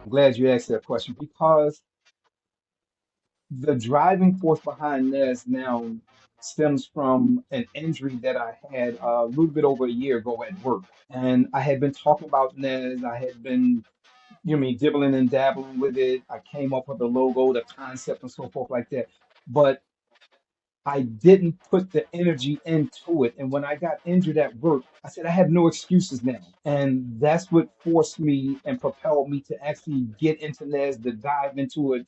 I'm glad you asked that question because the driving force behind this now stems from an injury that I had a little bit over a year ago at work. And I had been talking about NES. I had been, dibbling and dabbling with it. I came up with the logo, the concept, and so forth like that. But I didn't put the energy into it. And when I got injured at work, I said, I have no excuses now. And that's what forced me and propelled me to actually get into NES, to dive into it,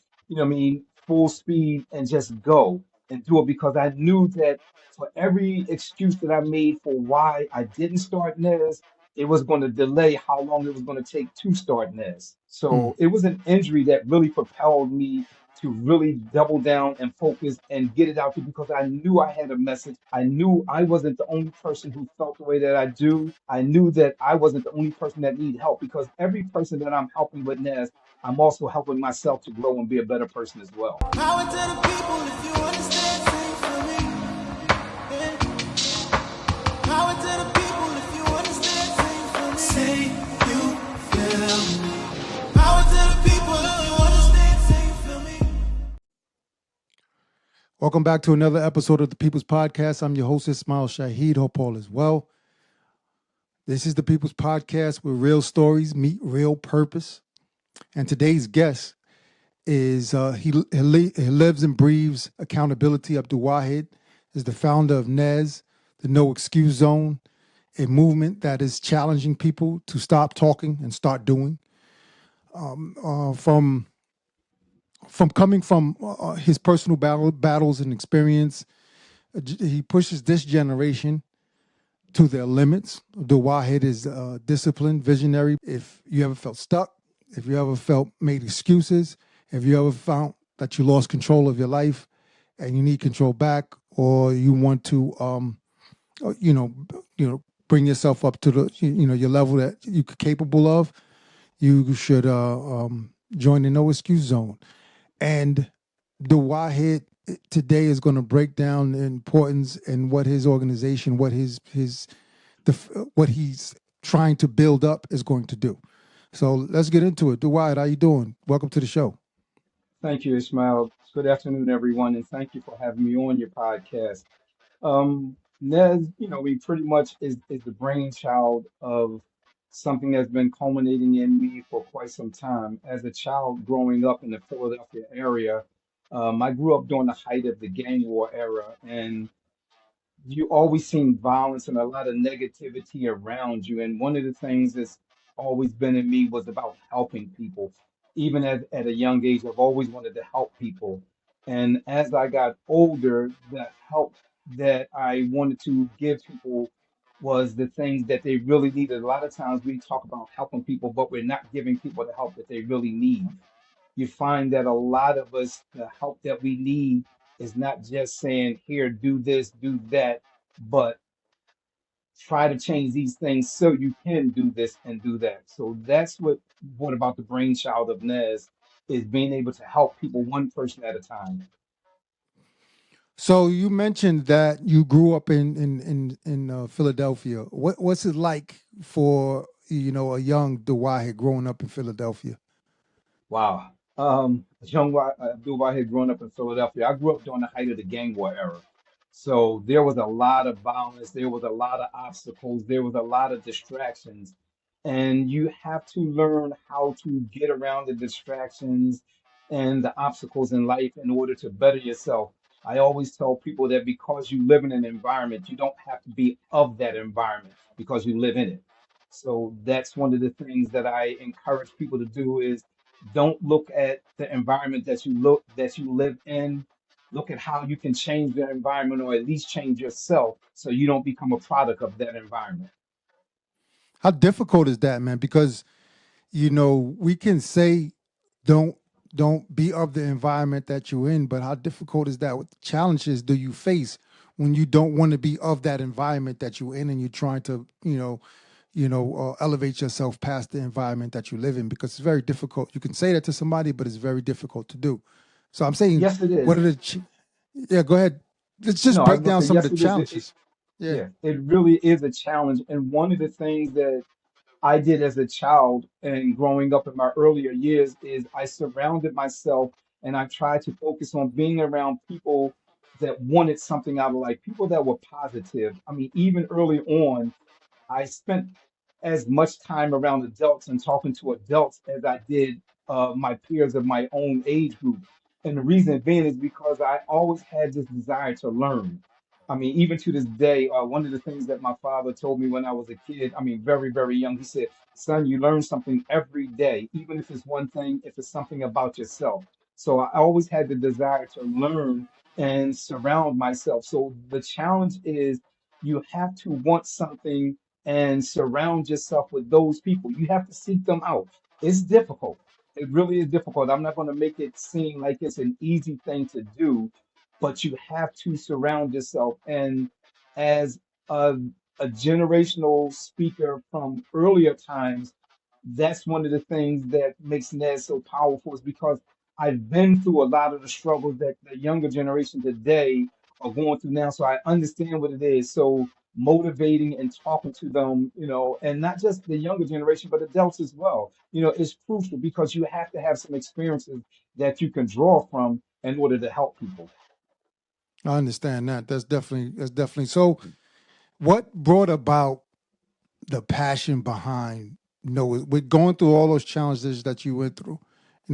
full speed and just go and do it because I knew that for every excuse that I made for why I didn't start NES, it was going to delay how long it was going to take to start NES. Mm. So it was an injury that really propelled me to really double down and focus and get it out there because I knew I had a message. I knew I wasn't the only person who felt the way that I do. I knew that I wasn't the only person that needed help because every person that I'm helping with NAS, I'm also helping myself to grow and be a better person as well. Power to the people if you understand, sing for me. Yeah. Power to the people if you understand, sing for me. Say you feel me. Power to the people if you understand, sing for me. Welcome back to another episode of the People's Podcast. I'm your host, Ismail Shahid. Hope all is well. This is the People's Podcast where real stories meet real purpose. And today's guest is, he lives and breathes accountability. Abdul Wahid is the founder of NEZ, the No Excuse Zone, a movement that is challenging people to stop talking and start doing. From coming from his personal battles and experience, he pushes this generation to their limits. Abdul Wahid is disciplined, visionary. If you ever felt stuck, if you ever felt made excuses, if you ever found that you lost control of your life and you need control back, or you want to, you know, bring yourself up to the, your level that you're capable of, you should join the No Excuse Zone. And the Wahid today is going to break down the importance and what his organization, what what he's trying to build up is going to do. So let's get into it. Wahid, how you doing? Welcome to the show. Thank you, Ismail. Good afternoon, everyone, and thank you for having me on your podcast. Nez, we pretty much is the brainchild of something that's been culminating in me for quite some time. As a child growing up in the Philadelphia area, I grew up during the height of the gang war era, and you always seen violence and a lot of negativity around you. And one of the things that's always been in me was about helping people. Even at a young age, I've always wanted to help people. And as I got older, the help that I wanted to give people was the things that they really needed. A lot of times we talk about helping people, but we're not giving people the help that they really need. You find that a lot of us, the help that we need is not just saying, here, do this, do that, but try to change these things so you can do this and do that. So that's what about the brainchild of Nez is being able to help people one person at a time. So you mentioned that you grew up in Philadelphia. What's it like for a young Wahid growing up in Philadelphia? Wow. As Abdul Wahid growing up in Philadelphia, I grew up during the height of the gang war era. So there was a lot of violence, there was a lot of obstacles, there was a lot of distractions. And you have to learn how to get around the distractions and the obstacles in life in order to better yourself. I always tell people that because you live in an environment, you don't have to be of that environment because you live in it. So that's one of the things that I encourage people to do is don't look at the environment that you live in. Look at how you can change the environment or at least change yourself so you don't become a product of that environment. How difficult is that, man? Because we can say don't don't be of the environment that you're in, but how difficult is that? What challenges do you face when you don't want to be of that environment that you're in and you're trying to, elevate yourself past the environment that you live in? Because it's very difficult. You can say that to somebody, but it's very difficult to do. So I'm saying, Yes, it what are is. yeah, go ahead. Let's just No, I was break gonna down say some of yes, the it is. challenges. Yeah. Yeah, it really is a challenge. And one of the things that I did as a child and growing up in my earlier years is I surrounded myself and I tried to focus on being around people that wanted something out of life, people that were positive. I mean, even early on, I spent as much time around adults and talking to adults as I did my peers of my own age group. And the reason being is because I always had this desire to learn. I mean, even to this day, one of the things that my father told me when I was a kid, I mean, very, very young, he said, son, you learn something every day, even if it's one thing, if it's something about yourself. So I always had the desire to learn and surround myself. So the challenge is you have to want something and surround yourself with those people. You have to seek them out. It's difficult. It really is difficult. I'm not going to make it seem like it's an easy thing to do, but you have to surround yourself. And as a, a generational speaker from earlier times, that's one of the things that makes NES so powerful is because I've been through a lot of the struggles that the younger generation today are going through now. So I understand what it is. So motivating and talking to them, and not just the younger generation, but adults as well, is crucial because you have to have some experiences that you can draw from in order to help people. I understand that. That's definitely so. What brought about the passion behind, with going through all those challenges that you went through,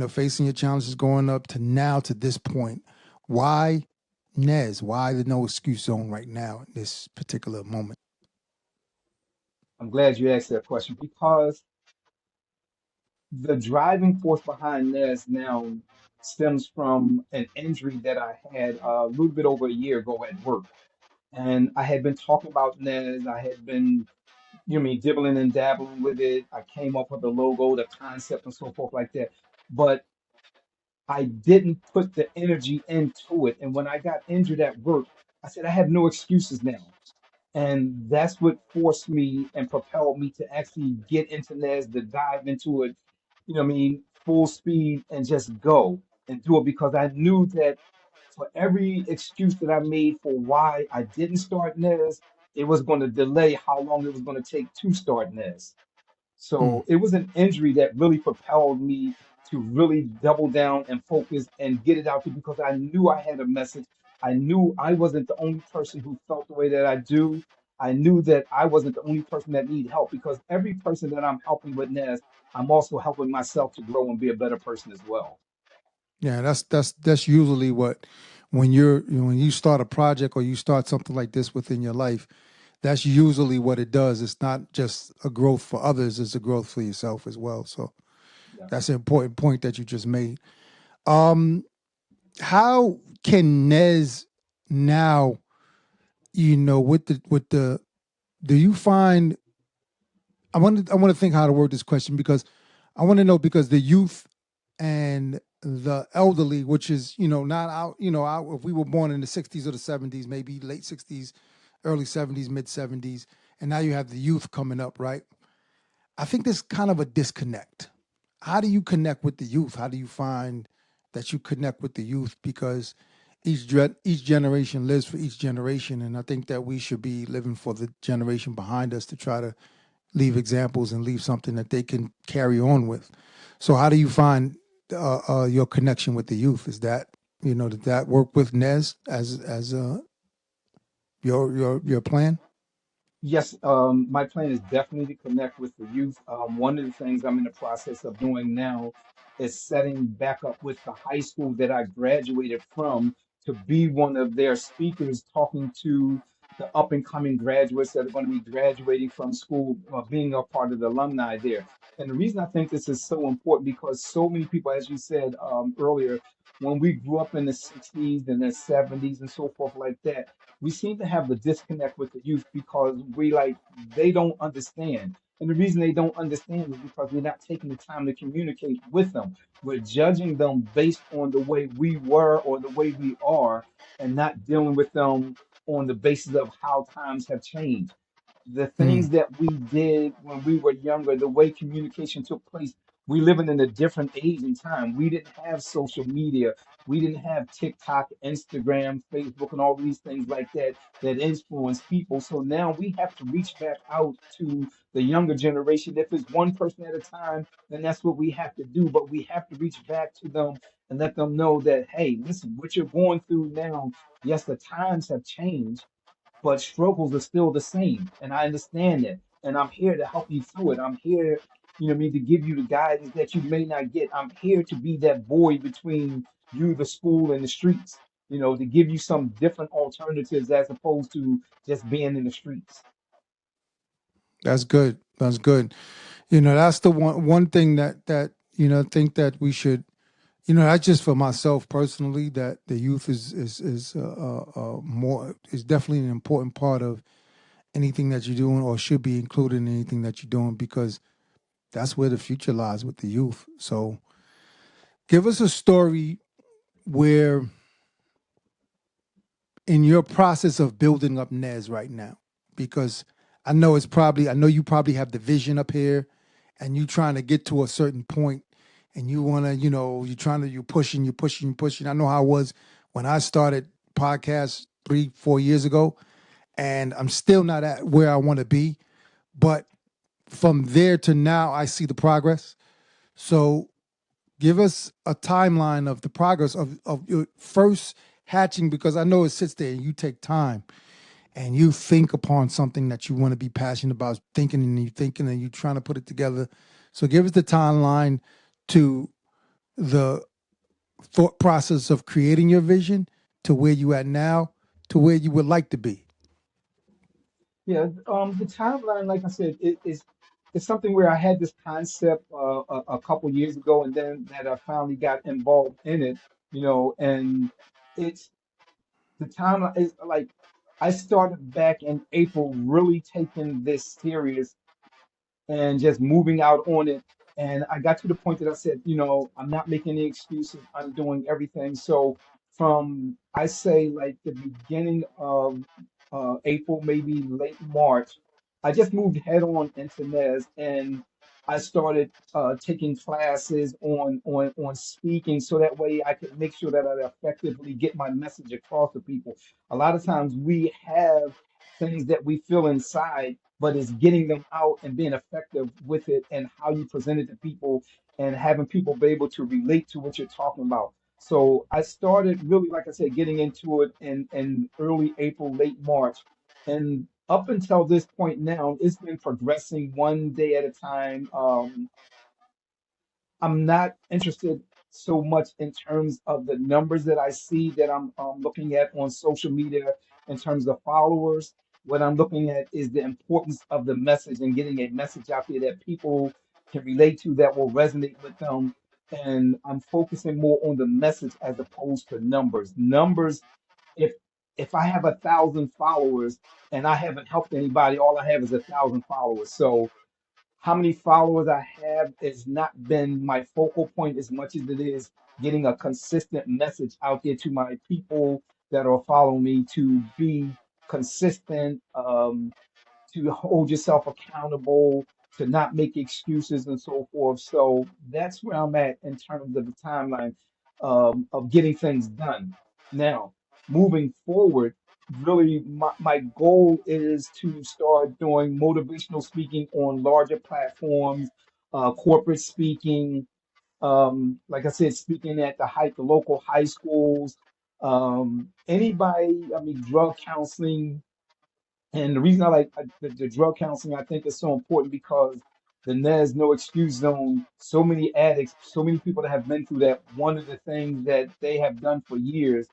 facing your challenges going up to now to this point? Why NES? Why the no excuse zone right now in this particular moment? I'm glad you asked that question because the driving force behind this now stems from an injury that I had a little bit over a year ago at work. And I had been talking about NES. I had been, dibbling and dabbling with it. I came up with the logo, the concept, and so forth like that. But I didn't put the energy into it. And when I got injured at work, I said, I have no excuses now. And that's what forced me and propelled me to actually get into NES, to dive into it, full speed and just go and do it because I knew that for every excuse that I made for why I didn't start NES, it was going to delay how long it was going to take to start NES. Mm, So it was an injury that really propelled me to really double down and focus and get it out there because I knew I had a message. I knew I wasn't the only person who felt the way that I do. I knew that I wasn't the only person that needed help because every person that I'm helping with NES, I'm also helping myself to grow and be a better person as well. yeah, that's usually what, when you start a project or you start something like this within your life, that's usually what it does. It's not just a growth for others; it's a growth for yourself as well. So Yeah. that's an important point that you just made. Um, how can NES now, with the do you find, I want to think how to word this question, because I want to know, because the youth and the elderly, which is, not out, if we were born in the 60s or the 70s, maybe late 60s, early 70s, mid 70s, and now you have the youth coming up, right? I think there's kind of a disconnect. How do you connect with the youth? How do you find that you connect with the youth? Because each generation lives for each generation, and I think that we should be living for the generation behind us to try to leave examples and leave something that they can carry on with. So, how do you find your connection with the youth? Is that, did that work with NES as your plan? Yes, my plan is definitely to connect with the youth. One of the things I'm in the process of doing now is setting back up with the high school that I graduated from to be one of their speakers, talking to the up and coming graduates that are going to be graduating from school, being a part of the alumni there. And the reason I think this is so important because so many people, as you said earlier, when we grew up in the 60s and the 70s and so forth like that, we seem to have the disconnect with the youth because they don't understand. And the reason they don't understand is because we're not taking the time to communicate with them. We're judging them based on the way we were or the way we are, and not dealing with them on the basis of how times have changed. The Mm, things that we did when we were younger, the way communication took place, We living in a different age and time. We didn't have social media. We didn't have TikTok, Instagram, Facebook, and all these things like that that influence people. So now we have to reach back out to the younger generation. If it's one person at a time, then that's what we have to do. But we have to reach back to them and let them know that, hey, listen, what you're going through now, yes, the times have changed, but struggles are still the same. And I understand that. And I'm here to help you through it. I'm here, to give you the guidance that you may not get. I'm here to be that void between you, the school, and the streets, to give you some different alternatives as opposed to just being in the streets. That's good. That's good. That's the one thing that I think that we should. That's just for myself personally. That the youth is more is definitely an important part of anything that you're doing, or should be included in anything that you're doing, because that's where the future lies, with the youth. So, give us a story where, in your process of building up NEZ right now, because I know you probably have the vision up here, and you trying to get to a certain point, and you want to, you're pushing, you're pushing, you're pushing. I know how it was when I started podcasts 3-4 years ago, and I'm still not at where I want to be, but from there to now, I see the progress. So give us a timeline of the progress of your first hatching, because I know it sits there and you take time and you think upon something that you want to be passionate about, thinking and you trying to put it together. So give us the timeline to the thought process of creating your vision to where you at now to where you would like to be. Yeah, the timeline, like I said, it's something where I had this concept a couple years ago, and then that I finally got involved in it, and it's the time is like I started back in April, really taking this serious and just moving out on it. And I got to the point that I said, I'm not making any excuses. I'm doing everything. So from I say like the beginning of April, maybe late March, I just moved head on into NES and I started taking classes on speaking so that way I could make sure that I effectively get my message across to people. A lot of times we have things that we feel inside, but it's getting them out and being effective with it and how you present it to people and having people be able to relate to what you're talking about. So I started really, like I said, getting into it in early April, late March. And up until this point now, it's been progressing one day at a time. I'm not interested so much in terms of the numbers that I see that I'm looking at on social media in terms of followers. What I'm looking at is the importance of the message and getting a message out there that people can relate to, that will resonate with them. And I'm focusing more on the message as opposed to numbers. Numbers, if if I have 1,000 followers and I haven't helped anybody, all I have is 1,000 followers. So how many followers I have has not been my focal point as much as it is getting a consistent message out there to my people that are following me to be consistent, to hold yourself accountable, to not make excuses and so forth. So that's where I'm at in terms of the timeline of getting things done. Now, moving forward, really my goal is to start doing motivational speaking on larger platforms, corporate speaking, like I said, speaking at the local high schools, anybody, I mean, drug counseling, and the reason I like the drug counseling, I think is so important because the NES No Excuse Zone, so many addicts, so many people that have been through that, one of the things that they have done for years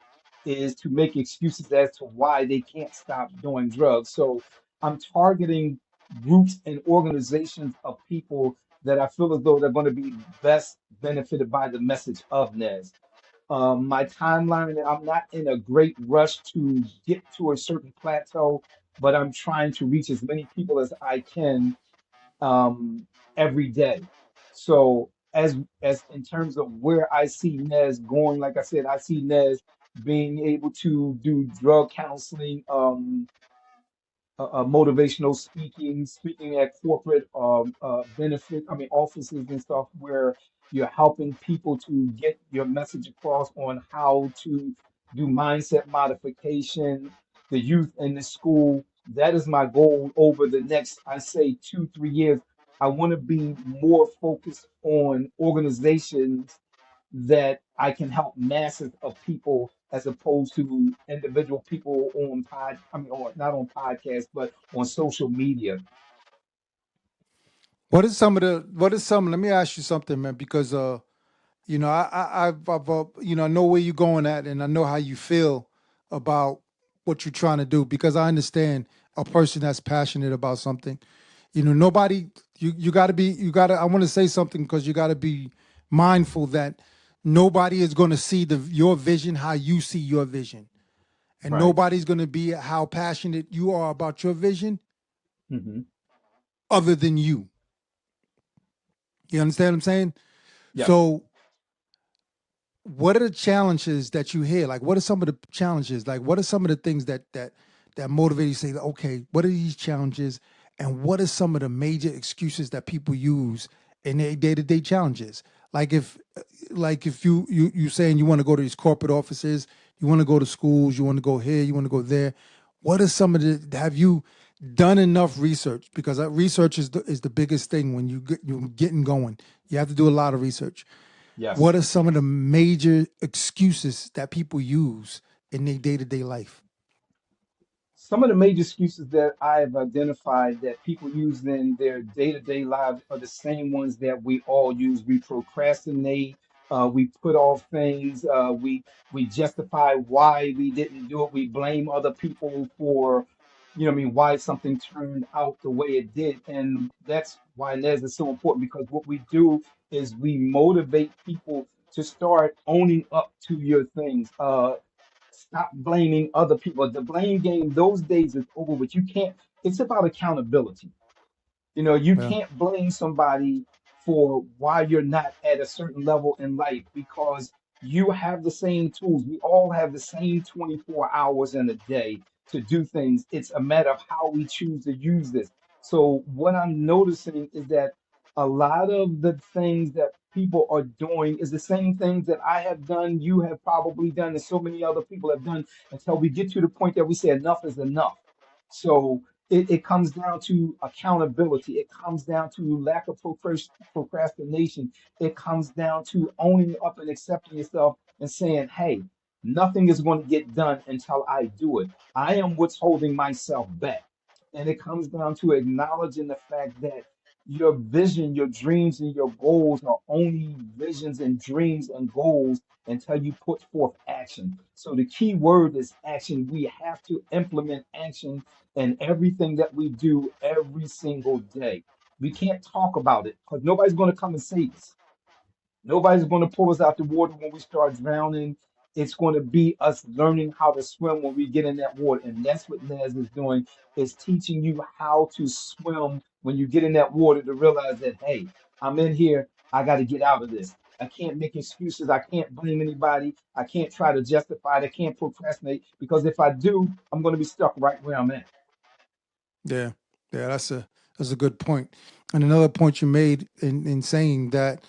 is to make excuses as to why they can't stop doing drugs. So I'm targeting groups and organizations of people that I feel as though they're going to be best benefited by the message of NES. My timeline, I'm not in a great rush to get to a certain plateau, but I'm trying to reach as many people as I can every day. So as in terms of where I see Nez going, like I said, I see Nez being able to do drug counseling, motivational speaking, speaking at corporate benefit, I mean, offices and stuff where you're helping people to get your message across on how to do mindset modification, the youth in the school. That is my goal over the next, I say, 2, 3 years. I want to be more focused on organizations that I can help masses of people as opposed to individual people on I mean, or not on podcasts, but on social media. What is some, let me ask you something, man, because I know where you're going at, and I know how you feel about what you're trying to do, because I understand a person that's passionate about something. Nobody, you got to be, I want to say something because you got to be mindful that nobody is going to see your vision how you see your vision, and Right. nobody's going to be how passionate you are about your vision Hmm. other than you. You understand what I'm saying? Yes. So what are the challenges that you hear? Like, what are some of the challenges? Like, what are some of the things that motivate you to say, okay, what are these challenges, and what are some of the major excuses that people use in their day-to-day challenges? Like if you saying you want to go to these corporate offices, you want to go to schools, you want to go here, you want to go there. What are some of the, have you done enough research? Because research is the biggest thing when you're getting going. You have to do a lot of research. Yes. What are some of the major excuses that people use in their day-to-day life? Some of the major excuses that I've identified that people use in their day-to-day lives are the same ones that we all use. We procrastinate, we put off things, we justify why we didn't do it. We blame other people for, what I mean, why something turned out the way it did. And that's why NES is so important because what we do is we motivate people to start owning up to your things. Stop blaming other people. The blame game, those days is over with. You can't, it's about accountability. You Yeah. can't blame somebody for why you're not at a certain level in life because you have the same tools. We all have the same 24 hours in a day to do things. It's a matter of how we choose to use this. So, what I'm noticing is that a lot of the things that people are doing is the same things that I have done, you have probably done, and so many other people have done until we get to the point that we say enough is enough. So, it comes down to accountability. It comes down to lack of procrastination. It comes down to owning up and accepting yourself and saying, hey, nothing is going to get done until I do it. I am what's holding myself back. And it comes down to acknowledging the fact that your vision, your dreams, and your goals are only visions and dreams and goals until you put forth action. So the key word is action. We have to implement action in everything that we do every single day. We can't talk about it because nobody's going to come and save us. Nobody's going to pull us out the water when we start drowning. It's going to be us learning how to swim when we get in that water. And that's what Naz is doing, is teaching you how to swim when you get in that water to realize that, hey, I'm in here. I got to get out of this. I can't make excuses. I can't blame anybody. I can't try to justify it. I can't procrastinate because if I do, I'm going to be stuck right where I'm at. Yeah, yeah, that's a good point. And another point you made in saying that,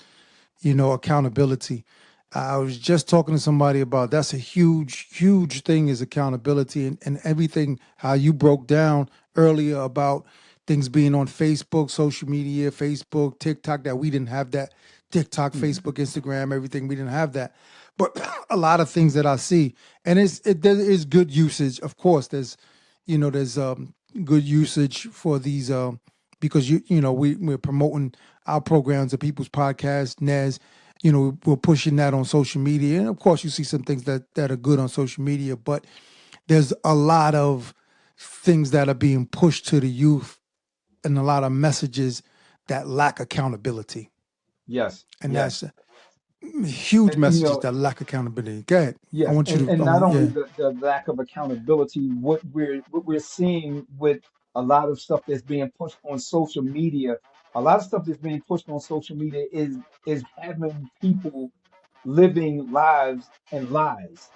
accountability. I was just talking to somebody about that's a huge, huge thing is accountability, and everything how you broke down earlier about things being on Facebook, social media, Facebook, TikTok, that we didn't have that. TikTok, Mhm. Facebook, Instagram, everything, we didn't have that. But a lot of things that I see, and there is good usage. Of course, there's good usage for these because we're promoting our programs of people's podcasts, NES. We're pushing that on social media, and of course, you see some things that are good on social media. But there's a lot of things that are being pushed to the youth, and a lot of messages that lack accountability, Yes, and yes. that's huge And messages that lack accountability. Go ahead. I yes, want you to. and not only the lack of accountability, what we're seeing with a lot of stuff that's being pushed on social media, a lot of stuff that's being pushed on social media is having people living lives and lies.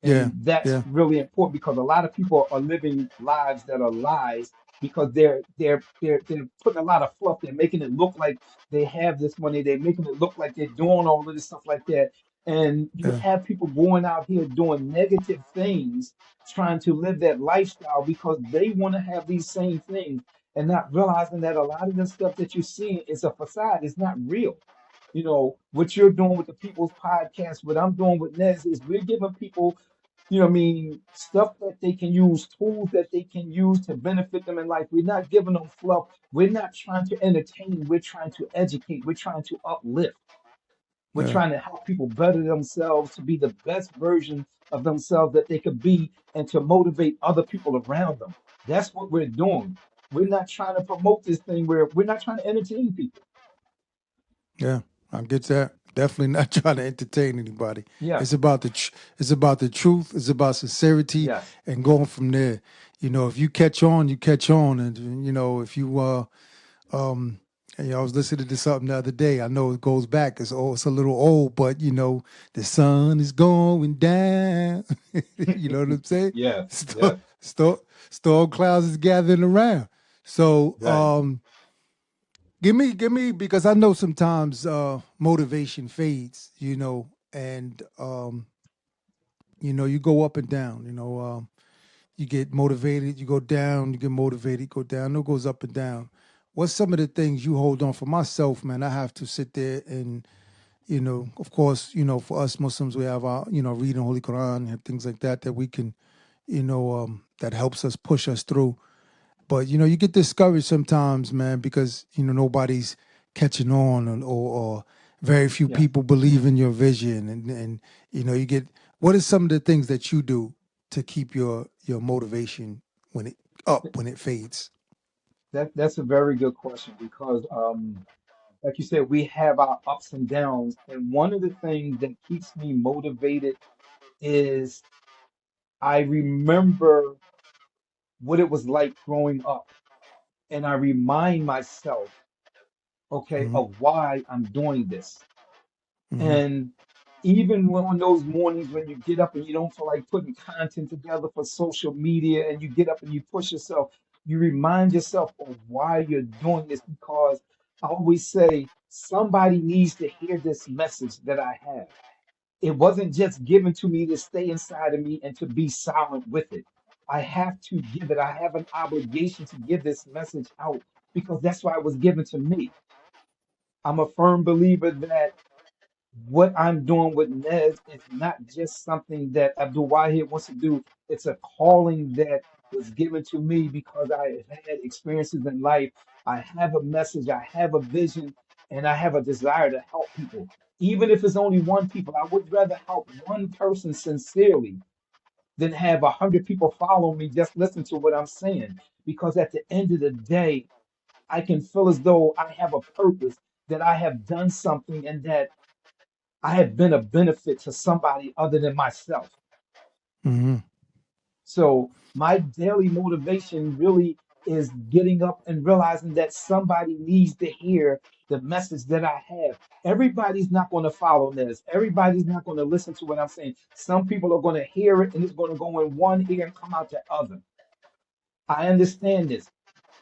Yeah. And that's Yeah. really important because a lot of people are living lives that are lies because they're putting a lot of fluff. They're making it look like they have this money. They're making it look like they're doing all of this stuff like that. And you Yeah. have people going out here doing negative things, trying to live that lifestyle because they want to have these same things and not realizing that a lot of the stuff that you're seeing is a facade. It's not real. You know, what you're doing with the people's podcast, what I'm doing with Nez is we're giving people, you know what I mean, stuff that they can use, tools that they can use to benefit them in life. We're not giving them fluff. We're not trying to entertain. We're trying to educate. We're trying to uplift. We're Yeah. trying to help people better themselves to be the best version of themselves that they could be and to motivate other people around them. That's what we're doing. We're not trying to promote this thing where we're not trying to entertain people. Yeah, I get that. Definitely not trying to entertain anybody. Yes, It's about the truth. It's about sincerity, yes. and going from there. You know, if you catch on, you catch on, and you know, if you um, and, I was listening to something the other day. I know it goes back. It's a little old, but you know, the sun is going down. You know what I'm saying? Yes, Storm, yes, storm clouds is gathering around. So, right. give me, because I know sometimes motivation fades, you know, and you know, you go up and down, you know, you get motivated, you go down, you get motivated, go down. No, it goes up and down. What's some of the things you hold on for myself, man? I have to sit there and, you know, of course, you know, for us Muslims, we have our, you know, reading Holy Quran and things like that we can, you know, that helps us push us through. But you know, you get discouraged sometimes, man, because you know nobody's catching on, or very few Yes. people believe in your vision, and you know, you get. What are some of the things that you do to keep your motivation when it when it fades? That's a very good question because like you said, we have our ups and downs. And one of the things that keeps me motivated is I remember what it was like growing up. And I remind myself, okay, Hmm. of why I'm doing this. Hmm. And even when on those mornings when you get up and you don't feel like putting content together for social media and you get up and you push yourself, you remind yourself of why you're doing this because I always say somebody needs to hear this message that I have. It wasn't just given to me to stay inside of me and to be silent with it. I have to give it. I have an obligation to give this message out because that's why it was given to me. I'm a firm believer that what I'm doing with Nez is not just something that Abdul Wahid wants to do. It's a calling that was given to me because I have had experiences in life. I have a message, I have a vision, and I have a desire to help people. Even if it's only one people, I would rather help one person sincerely than have 100 people follow me just listen to what I'm saying. Because at the end of the day, I can feel as though I have a purpose, that I have done something, and that I have been a benefit to somebody other than myself. Hmm. So my daily motivation really is getting up and realizing that somebody needs to hear the message that I have. Everybody's not going to follow this. Everybody's not going to listen to what I'm saying. Some people are going to hear it and it's going to go in one ear and come out the other. I understand this.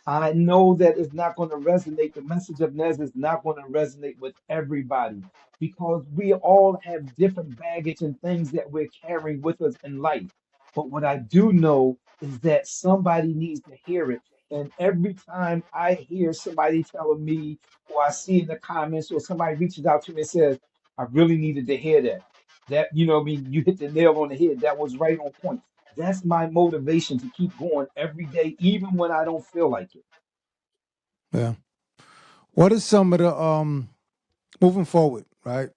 I know that it's not going to resonate. The message of Nez is not going to resonate with everybody because we all have different baggage and things that we're carrying with us in life. But what I do know is that somebody needs to hear it. And every time I hear somebody telling me, or I see in the comments, or somebody reaches out to me and says, I really needed to hear that. That, you know, what I mean, you hit the nail on the head. That was right on point. That's my motivation to keep going every day, even when I don't feel like it. Yeah. What are some of the moving forward? Right.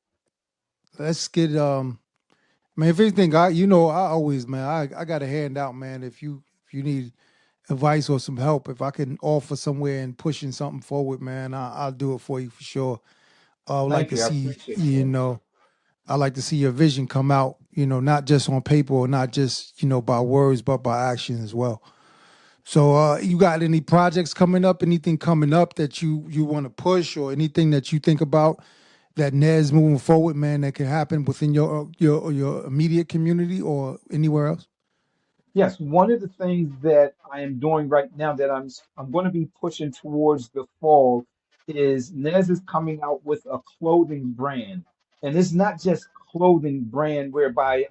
Let's get Man, if anything, you know, I always, man, I got a hand out, man. If you need advice or some help, if I can offer somewhere and pushing something forward, man, I'll do it for you for sure. I would like Thank to you. I see, appreciate you, you brother. know, I like to see your vision come out, you know, not just on paper or not just, you know, by words, but by action as well. So, you got any projects coming up? Anything coming up that you want to push, or anything that you think about that NES moving forward, man, that can happen within your immediate community or anywhere else? Yes, one of the things that I am doing right now that I'm going to be pushing towards the fall is Nez is coming out with a clothing brand, and it's not just clothing brand whereby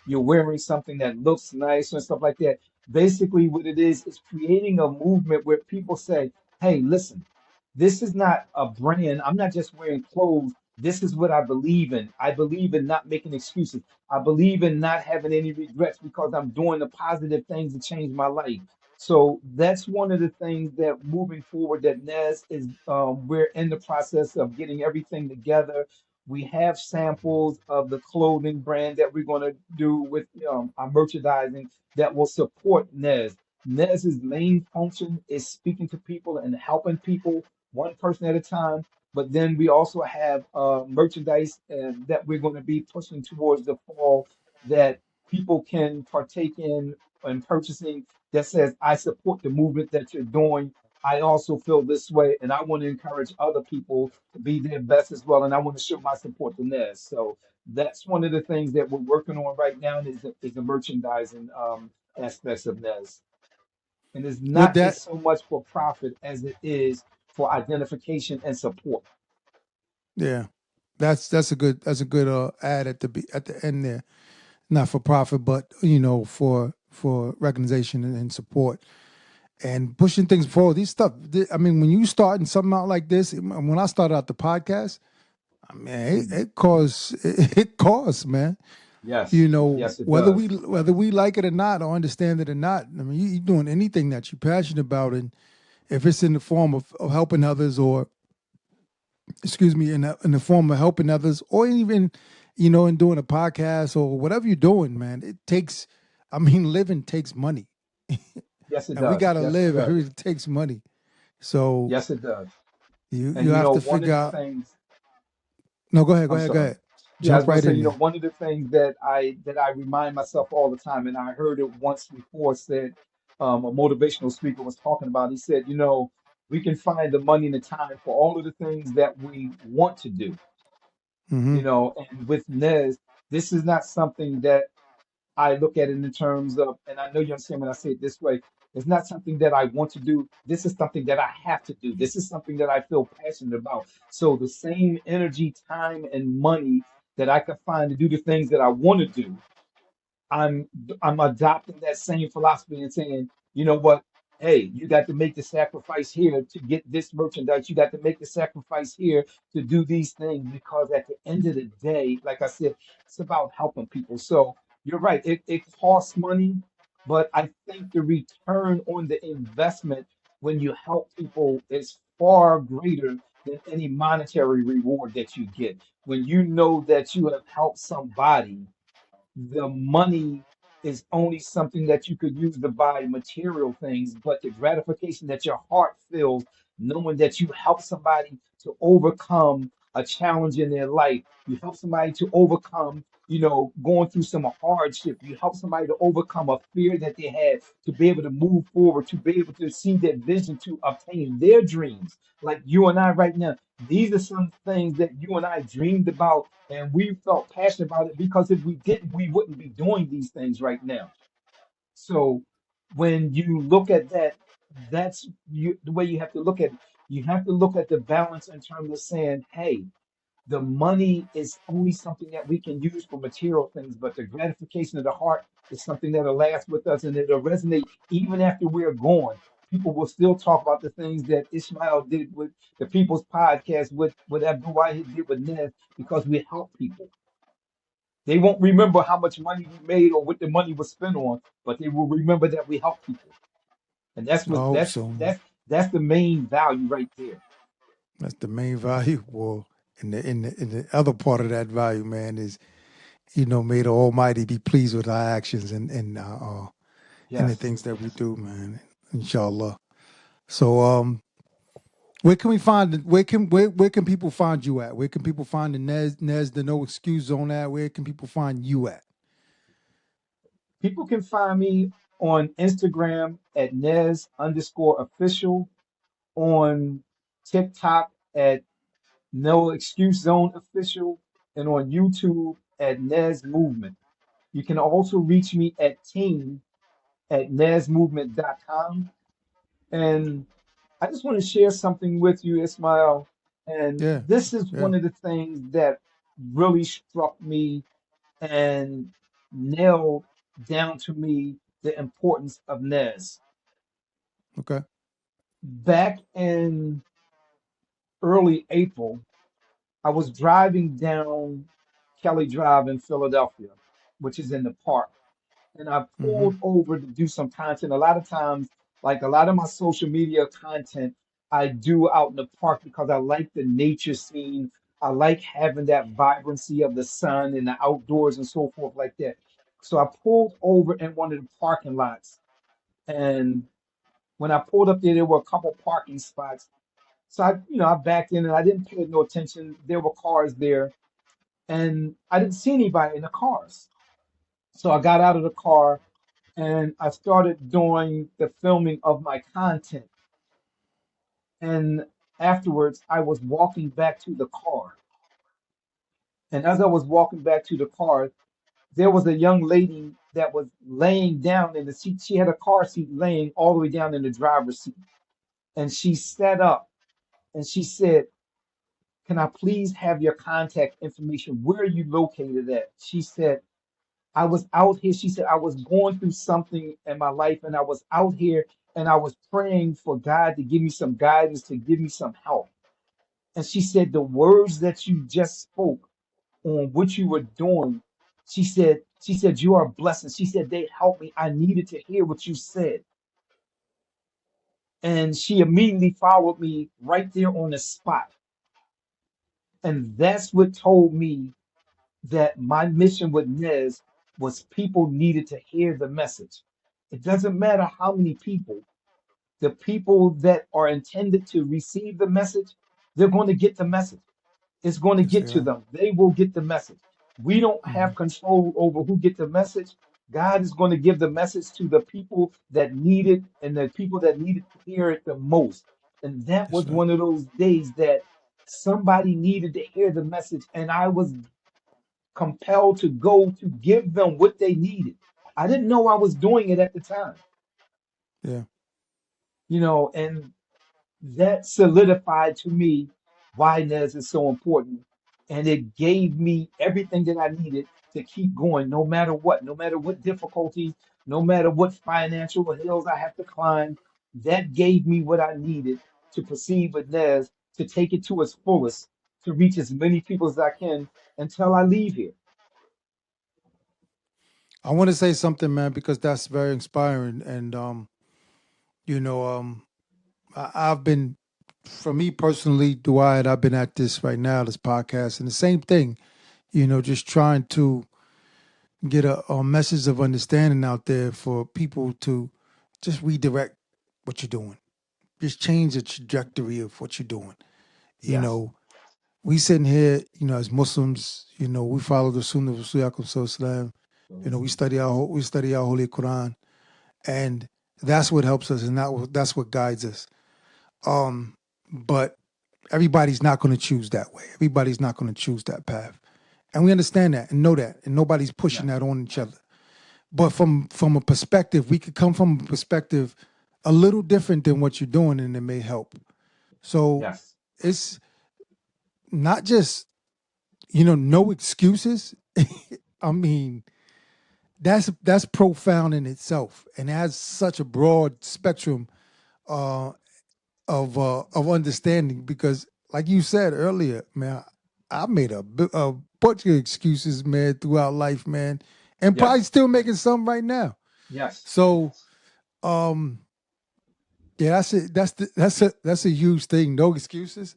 you're wearing something that looks nice and stuff like that. Basically, what it is creating a movement where people say, "Hey, listen, this is not a brand. I'm not just wearing clothes. This is what I believe in. I believe in not making excuses. I believe in not having any regrets because I'm doing the positive things to change my life. So that's one of the things that moving forward that Nez is we're in the process of getting everything together. We have samples of the clothing brand that we're going to do with our merchandising that will support Nez. Nez's main function is speaking to people and helping people one person at a time. But then we also have merchandise that we're going to be pushing towards the fall that people can partake in and purchasing that says, I support the movement that you're doing. I also feel this way, and I want to encourage other people to be their best as well. And I want to show my support to Nez. So that's one of the things that we're working on right now is the merchandising aspects of Nez. And it's With not that, just so much for profit as it is for identification and support. yeah, that's a good ad at the end there. Not for profit, but for recognition and support and pushing things forward. These stuff. I mean, when you starting something out like this, when I started out the podcast, I mean, Mhm. it costs it costs, man. Yes, yes, it does. Whether we like it or not, or understand it or not. I mean, you're doing anything that you're passionate about, and if it's in the form of helping others, or excuse me, in the form of helping others, or even in doing a podcast or whatever you're doing, man, it takes. I mean, living takes money, Yes, it and we does. gotta Yes, it live. It does. really takes money. So Yes, it does. you And have to one of figure the out. things, No, go ahead, go I'm ahead, go sorry. ahead. Yeah, I was Jump gonna right say, in there. one of the things that I remind myself all the time, and I heard it once before said, a motivational speaker was talking about. He said, we can find the money and the time for all of the things that we want to do, Hmm. and with Nez, this is not something that I look at it in terms of, and I know you understand when I say it this way, it's not something that I want to do. This is something that I have to do. This is something that I feel passionate about. So the same energy, time, and money that I can find to do the things that I want to do, I'm I'm adopting that same philosophy and saying, you know what? Hey, you got to make the sacrifice here to get this merchandise. You got to make the sacrifice here to do these things because at the end of the day, like I said, it's about helping people. So you're right. It costs money, but I think the return on the investment when you help people is far greater than any monetary reward that you get. When you know that you have helped somebody, the money is only something that you could use to buy material things, but the gratification that your heart feels knowing that you help somebody to overcome a challenge in their life, you help somebody to overcome, going through some hardship, you help somebody to overcome a fear that they had, to be able to move forward, to be able to see their vision, to obtain their dreams, like you and I right now. These are some things that you and I dreamed about and we felt passionate about it because if we didn't, we wouldn't be doing these things right now. So when you look at that, that's the way you have to look at it. You have to look at the balance in terms of saying, hey, the money is only something that we can use for material things, but the gratification of the heart is something that'll last with us and it'll resonate even after we're gone. People will still talk about the things that Ismail did with the People's Podcast, with Abdul Wahid did with Nez, because we help people. They won't remember how much money we made or what the money was spent on, but they will remember that we help people. And that's I what hope that's so. that's that's the main value right there. That's the main value. Well, in the other part of that value, man, is may the Almighty be pleased with our actions and the Yes. things that we do, man. Inshallah. So, where can people find you at? Where can people find the Nez the No Excuse Zone at? Where can people find you at? People can find me on Instagram at Nez underscore official, on TikTok at No Excuse Zone Official, and on YouTube at NEZ Movement. You can also reach me at team at nezmovement.com. And I just want to share something with you, Ismail. And Yeah, this is yeah. one of the things that really struck me and nailed down to me the importance of NES. Okay. Back in early April, I was driving down Kelly Drive in Philadelphia, which is in the park, and I Mm-hmm. pulled over to do some content. A lot of times, like a lot of my social media content, I do out in the park because I like the nature scene. I like having that vibrancy of the sun and the outdoors and so forth like that. So I pulled over in one of the parking lots, and when I pulled up there, there were a couple parking spots. So I backed in and I didn't pay no attention. There were cars there, and I didn't see anybody in the cars. So I got out of the car and I started doing the filming of my content. And afterwards, I was walking back to the car. And as I was walking back to the car, there was a young lady that was laying down in the seat. She had a car seat laying all the way down in the driver's seat. And she sat up and she said, "Can I please have your contact information? Where are you located at?" She said, "I was out here." She said, "I was going through something in my life and I was out here and I was praying for God to give me some guidance, to give me some help." And she said, "The words that you just spoke on what you were doing," she said, "You are a blessing." She said, "They helped me. I needed to hear what you said." And she immediately followed me right there on the spot. And that's what told me that my mission with Nez was people needed to hear the message. It doesn't matter how many people, the people that are intended to receive the message, they're going to get the message. It's going to Yes, get they to are. them. They will get the message. We don't Mm-hmm. have control over who get the message. God is going to give the message to the people that need it and the people that need to hear it the most. And that That's was right. one of those days that somebody needed to hear the message, and I was compelled to go to give them what they needed. I didn't know I was doing it at the time, Yeah. and that solidified to me why NES is so important. And it gave me everything that I needed to keep going, no matter what difficulties, no matter what financial hills I have to climb. That gave me what I needed to proceed with NES, to take it to its fullest, to reach as many people as I can until I leave here. I want to say something, man, because that's very inspiring. And you know, I've been, for me personally, Dwight, I've been at this right now, this podcast, and the same thing. Just trying to get a message of understanding out there for people to just redirect what you're doing. Just change the trajectory of what you're doing. You Yes, know, we sitting here, as Muslims, we follow the Sunnah of Rasulullah. We study our Holy Quran, and that's what helps us, and that's what guides us. Um, but everybody's not going to choose that way. Everybody's not going to choose that path, and we understand that and know that, and nobody's pushing yes, that on each other. But from a perspective, we could come from a perspective a little different than what you're doing, and it may help. So yes, it's not just no excuses. I mean, that's profound in itself, and it has such a broad spectrum uh, of understanding. Because, like you said earlier, man, I made a bunch of excuses, man, throughout life, man, and probably yes, still making some right now. yes, So, um, yeah, that's a huge thing. No excuses.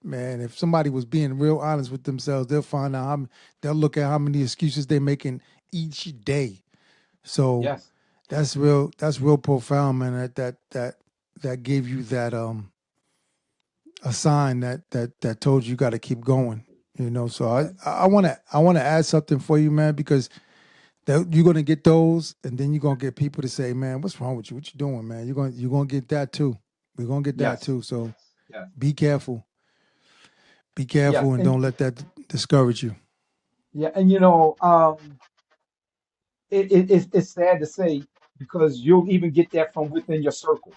Man, if somebody was being real honest with themselves, they'll find out they'll look at how many excuses they're making each day. So yes, that's real profound, man. That gave you that a sign that told you got to keep going. So I yes, I want to I want to add something for you, man, because you're gonna get those, and then you're gonna get people to say, "Man, what's wrong with you? What you doing, man?" You're gonna get that too. We're gonna get that yes, too. So yes, be careful. Be Yes, careful and and don't let that discourage you. yeah, and it's sad to say because you'll even get that from within your circle.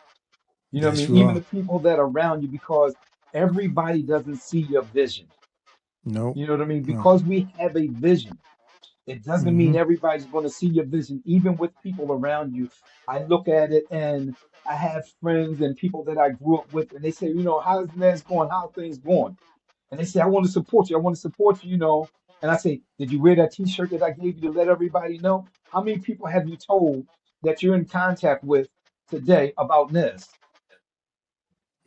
You know what I Yes, mean? you Even are. the people that are around you, because everybody doesn't see your vision. Nope. You know what I mean? No. Because we have a vision, it doesn't mean Mm-hmm. everybody's going to see your vision, even with people around you. I look at it and I have friends and people that I grew up with, and they say, how's Nez going? How things going? And they say, I want to support you. I want to support you. And I say, did you wear that T-shirt that I gave you to let everybody know? How many people have you told that you're in contact with today about Nez?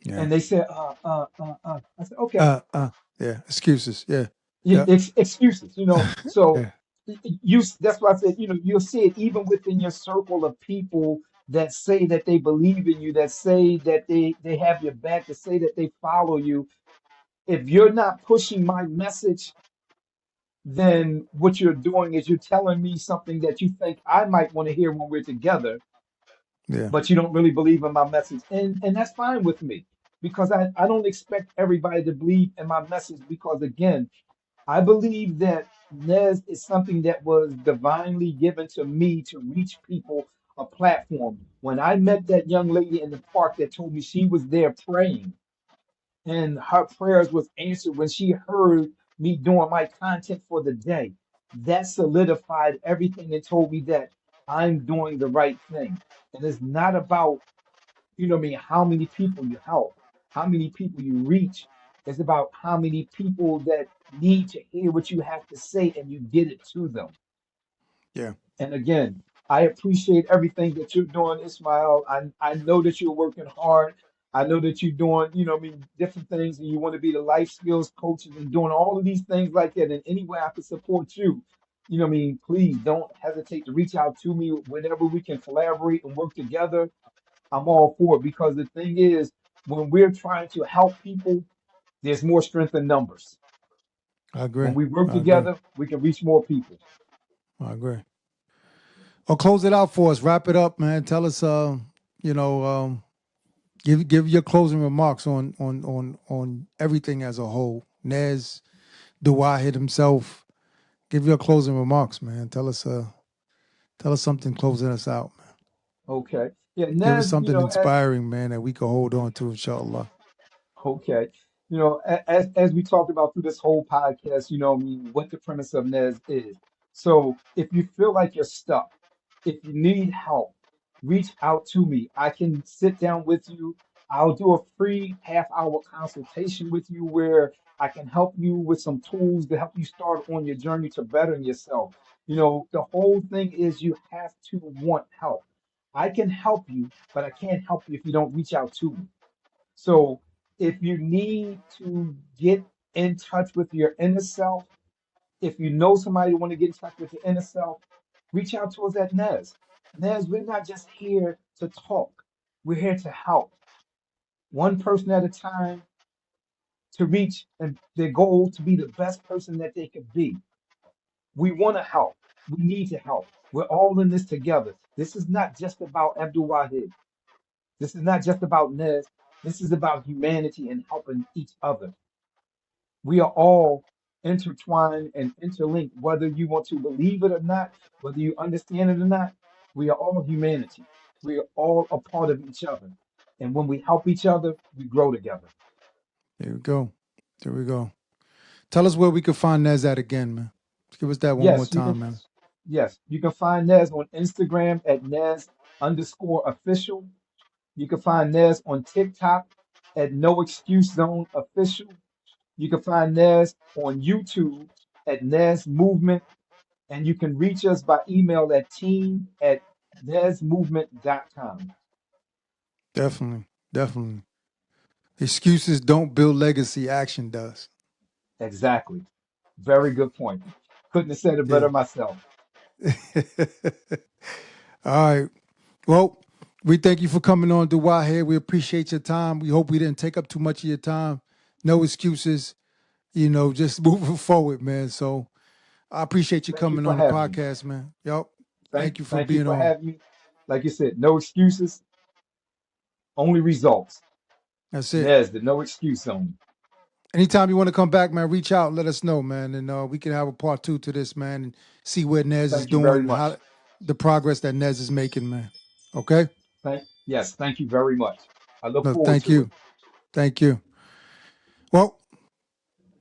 Yeah. And they said, I said, okay, Uh. Yeah. Excuses. Yeah. Yeah. excuses. So Yeah. that's why I said, you'll see it even within your circle of people that say that they believe in you, that say that they have your back, that say that they follow you. If you're not pushing my message, then what you're doing is you're telling me something that you think I might want to hear when we're together, Yeah. but you don't really believe in my message. And that's fine with me because I don't expect everybody to believe in my message because again, I believe that Nez is something that was divinely given to me to reach people a platform. When I met that young lady in the park that told me she was there praying and her prayers was answered when she heard me doing my content for the day, that solidified everything and told me that I'm doing the right thing. And it's not about what I mean, how many people you help, how many people you reach. It's about how many people that need to hear what you have to say and you get it to them. Yeah. And again, I appreciate everything that you're doing, Ismail. I know that you're working hard. I know that you're doing, different things and you want to be the life skills coaches and doing all of these things like that. And any way I can support you, please don't hesitate to reach out to me whenever we can collaborate and work together. I'm all for it because the thing is, when we're trying to help people, there's more strength in numbers. I When agree. we work I agree. together, we can reach more people. I agree. Well, close it out for us. Wrap it up, man. Tell us, you know, give your closing remarks on everything as a whole. Nez, the Wahid himself. Give your closing remarks, man. Tell us something closing us out, man. Okay. Yeah, Give us Naz, something inspiring, man, that we can hold on to, inshallah. okay. As we talked about through this whole podcast, what the premise of NES is. So if you feel like you're stuck, if you need help, reach out to me. I can sit down with you. I'll do a free half-hour consultation with you where I can help you with some tools to help you start on your journey to bettering yourself. The whole thing is you have to want help. I can help you, but I can't help you if you don't reach out to me. So if you need to get in touch with your inner self, if you know somebody who want to get in touch with your inner self, reach out to us at NES. NES, we're not just here to talk. We're here to help one person at a time to reach and their goal to be the best person that they could be. We want to help. We need to help. We're all in this together. This is not just about Abdul Wahid. This is not just about NES. This is about humanity and helping each other. We are all intertwined and interlinked, whether you want to believe it or not, whether you understand it or not. We are all humanity. We are all a part of each other. And when we help each other, we grow together. There we go. There we go. Tell us where we can find Nez at again, man. Give us that one more Yes, you time, can. man. Yes, you can find Nez on Instagram at Nez_official. You can find Nez on TikTok at No Excuse Zone Official. You can find Nez on YouTube at Nez Movement. And you can reach us by email at team@nezmovement.com. Definitely. Definitely. Excuses don't build legacy, action does. Exactly. Very good point. Couldn't have said it Yeah. better myself. All right. Well, we thank you for coming on to Wahid. We appreciate your time. We hope we didn't take up too much of your time. No excuses, just moving forward, man. So I appreciate you Thank you coming for on the having me. podcast, man. Yup. Thank, Thank you for thank you being for on. having me. Like you said, no excuses, only results. That's it. Nez, the no excuse zone. Anytime you want to come back, man, reach out, let us know, man, and we can have a part 2 to this, man, and see where Nez is Thank you very doing, much. how the progress that Nez is making, man. Okay? Yes, thank you very much. I look No, forward thank to it. you. Thank you. Well,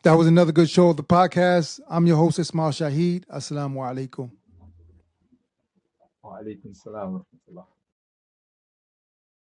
that was another good show of the podcast. I'm your host, Ismail Shahid. Assalamu alaikum. Wa alaikum salam wa rahmatullah.